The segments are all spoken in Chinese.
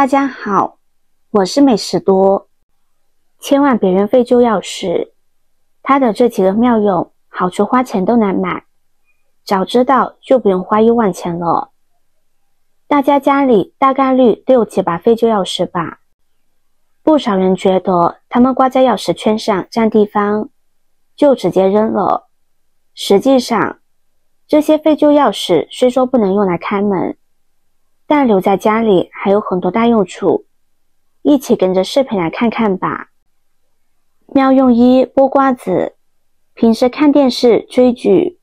大家好，我是美食多。千万别扔废旧钥匙，它的这几个妙用，好处花钱都难买，早知道就不用花1万钱了。大家家里大概率都有几把废旧钥匙吧？不少人觉得它们挂在钥匙圈上占地方，就直接扔了。实际上，这些废旧钥匙虽说不能用来开门，但留在家里还有很多大用处，一起跟着视频来看看吧。妙用1：剥瓜子。平时看电视追剧，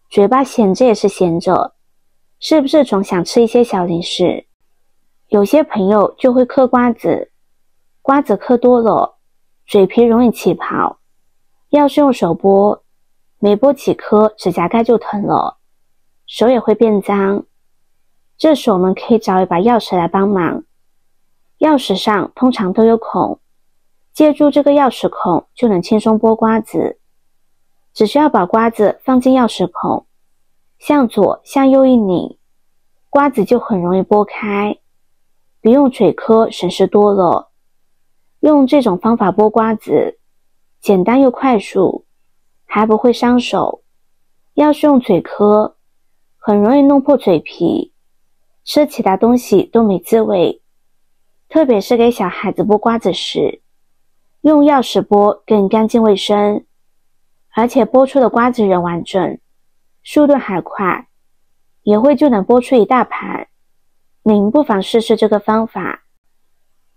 嘴巴闲着也是闲着，是不是总想吃一些小零食？有些朋友就会嗑瓜子，瓜子嗑多了，嘴皮容易起泡，要是用手剥，没剥几颗指甲盖就疼了，手也会变脏。这时我们可以找一把钥匙来帮忙，钥匙上通常都有孔，借助这个钥匙孔就能轻松剥瓜子。只需要把瓜子放进钥匙孔，向左向右一拧，瓜子就很容易剥开，比用嘴嗑省事多了。用这种方法剥瓜子，简单又快速，还不会伤手。要是用嘴嗑，很容易弄破嘴皮，吃其他东西都没滋味。特别是给小孩子剥瓜子时，用钥匙剥更干净卫生，而且剥出的瓜子仍完整，速度还快，也会就能剥出一大盘。您不妨试试这个方法。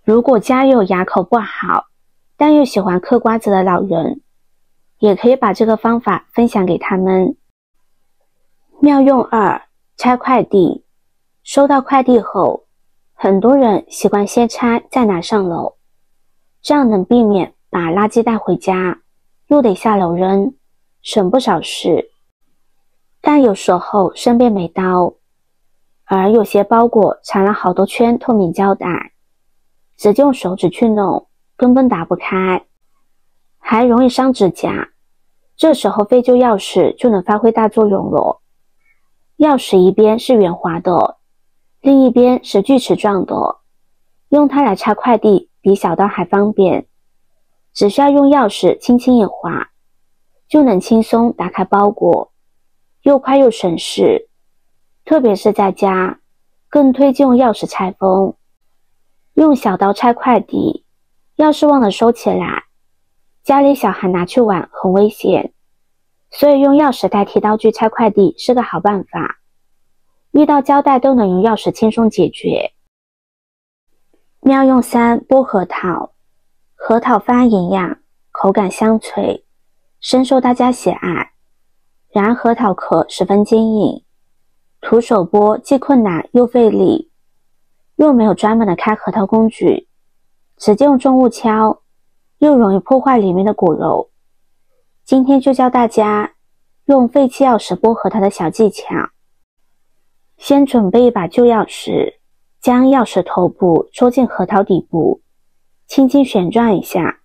如果家有牙口不好，但又喜欢嗑瓜子的老人，也可以把这个方法分享给他们。妙用2：拆快递。收到快递后，很多人习惯先拆再拿上楼，这样能避免把垃圾带回家，又得下楼扔，省不少事。但有时候身边没刀，而有些包裹缠了好多圈透明胶带，直接用手指去弄，根本打不开，还容易伤指甲。这时候废旧钥匙就能发挥大作用了。钥匙一边是圆滑的，另一边是锯齿状的，用它来拆快递比小刀还方便。只需要用钥匙轻轻一划，就能轻松打开包裹，又快又省事。特别是在家，更推荐用钥匙拆封。用小刀拆快递，要是忘了收起来，家里小孩拿去玩很危险，所以用钥匙代替刀具拆快递是个好办法。遇到胶带都能用钥匙轻松解决。妙用3：剥核桃。核桃富含营养，口感香脆，深受大家喜爱。然而核桃壳十分坚硬，徒手剥既困难又费力，若没有专门的开核桃工具，直接用重物敲，又容易破坏里面的果肉。今天就教大家用废弃钥匙剥核桃的小技巧。先准备一把旧钥匙，将钥匙头部戳进核桃底部，轻轻旋转一下，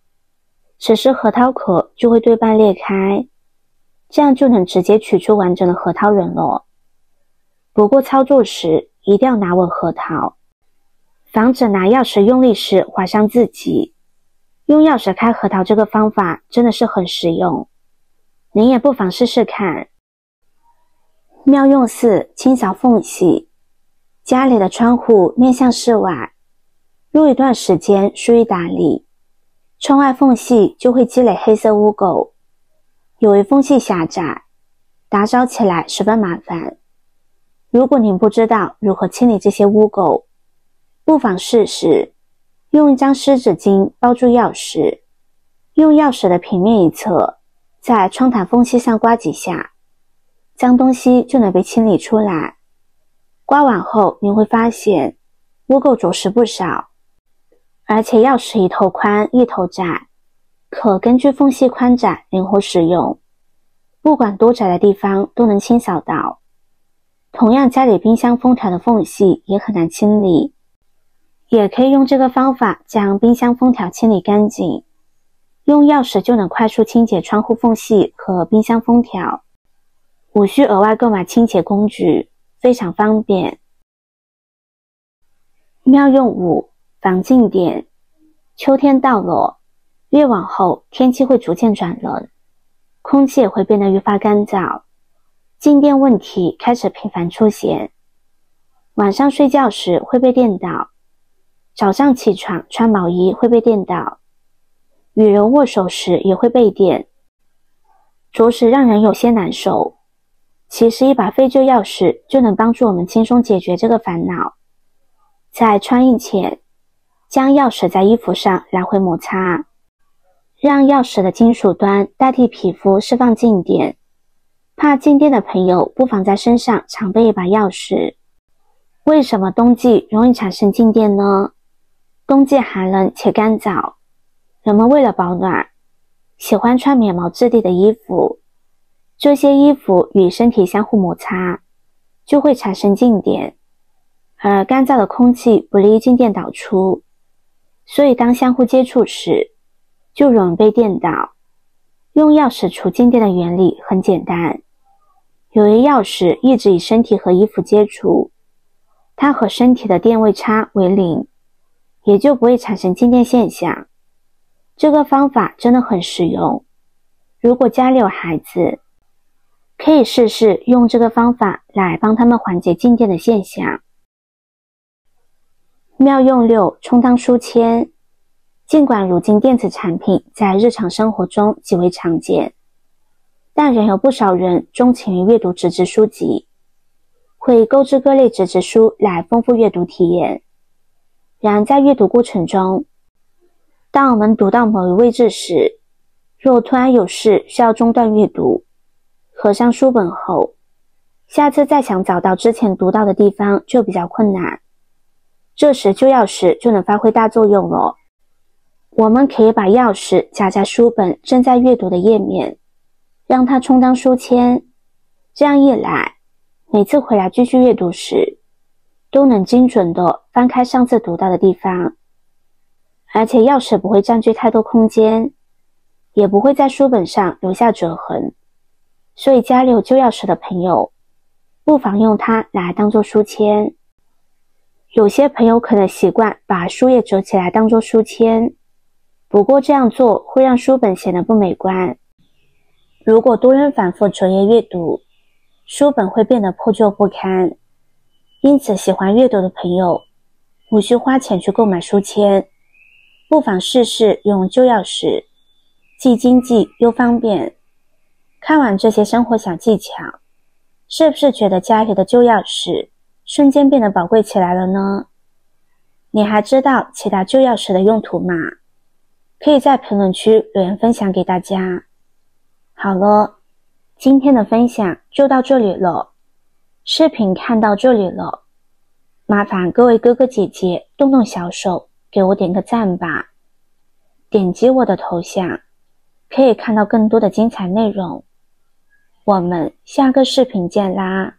此时核桃壳就会对半裂开，这样就能直接取出完整的核桃仁了。不过操作时一定要拿稳核桃，防止拿钥匙用力时划伤自己。用钥匙开核桃这个方法真的是很实用，您也不妨试试看。妙用4：清扫缝隙。家里的窗户面向室外，若一段时间疏于打理，窗外缝隙就会积累黑色污垢，由于缝隙狭窄，打扫起来十分麻烦。如果您不知道如何清理这些污垢，不妨试试用一张湿纸巾包住钥匙，用钥匙的平面一侧在窗台缝隙上刮几下，脏东西就能被清理出来。刮完后您会发现污垢着实不少，而且钥匙一头宽一头窄，可根据缝隙宽窄灵活使用，不管多窄的地方都能清扫到。同样，家里冰箱封条的缝隙也很难清理，也可以用这个方法将冰箱封条清理干净。用钥匙就能快速清洁窗户缝隙和冰箱封条，无需额外购买清洁工具，非常方便。妙用5：防静电。秋天到了，越往后天气会逐渐转冷，空气也会变得愈发干燥，静电问题开始频繁出现。晚上睡觉时会被电到，早上起床穿毛衣会被电到，与人握手时也会被电，着实让人有些难受。其实一把废旧钥匙就能帮助我们轻松解决这个烦恼。在穿衣前，将钥匙在衣服上来回摩擦，让钥匙的金属端代替皮肤释放静电。怕静电的朋友不妨在身上常备一把钥匙。为什么冬季容易产生静电呢？冬季寒冷且干燥，人们为了保暖，喜欢穿棉毛质地的衣服。这些衣服与身体相互摩擦，就会产生静电，而干燥的空气不利于静电导出，所以当相互接触时，就容易被电到。用钥匙除静电的原理很简单，由于钥匙一直与身体和衣服接触，它和身体的电位差为0，也就不会产生静电现象。这个方法真的很实用，如果家里有孩子，可以试试用这个方法来帮他们缓解静电的现象。妙用6：充当书签。尽管如今电子产品在日常生活中极为常见，但仍有不少人钟情于阅读纸质书籍，会购置各类纸质书来丰富阅读体验。然在阅读过程中，当我们读到某一位置时，若突然有事需要中断阅读，合上书本后，下次再想找到之前读到的地方就比较困难。这时旧钥匙就能发挥大作用了。我们可以把钥匙夹在书本正在阅读的页面，让它充当书签。这样一来，每次回来继续阅读时，都能精准地翻开上次读到的地方。而且钥匙不会占据太多空间，也不会在书本上留下折痕。所以家里有旧钥匙的朋友，不妨用它来当作书签。有些朋友可能习惯把书页折起来当作书签，不过这样做会让书本显得不美观。如果多人反复折页阅读，书本会变得破旧不堪。因此喜欢阅读的朋友，无需花钱去购买书签，不妨试试用旧钥匙，既经济又方便。看完这些生活小技巧，是不是觉得家里的旧钥匙瞬间变得宝贵起来了呢？你还知道其他旧钥匙的用途吗？可以在评论区留言分享给大家。好了，今天的分享就到这里了。视频看到这里了，麻烦各位哥哥姐姐动动小手给我点个赞吧。点击我的头像，可以看到更多的精彩内容。我们下个视频见啦！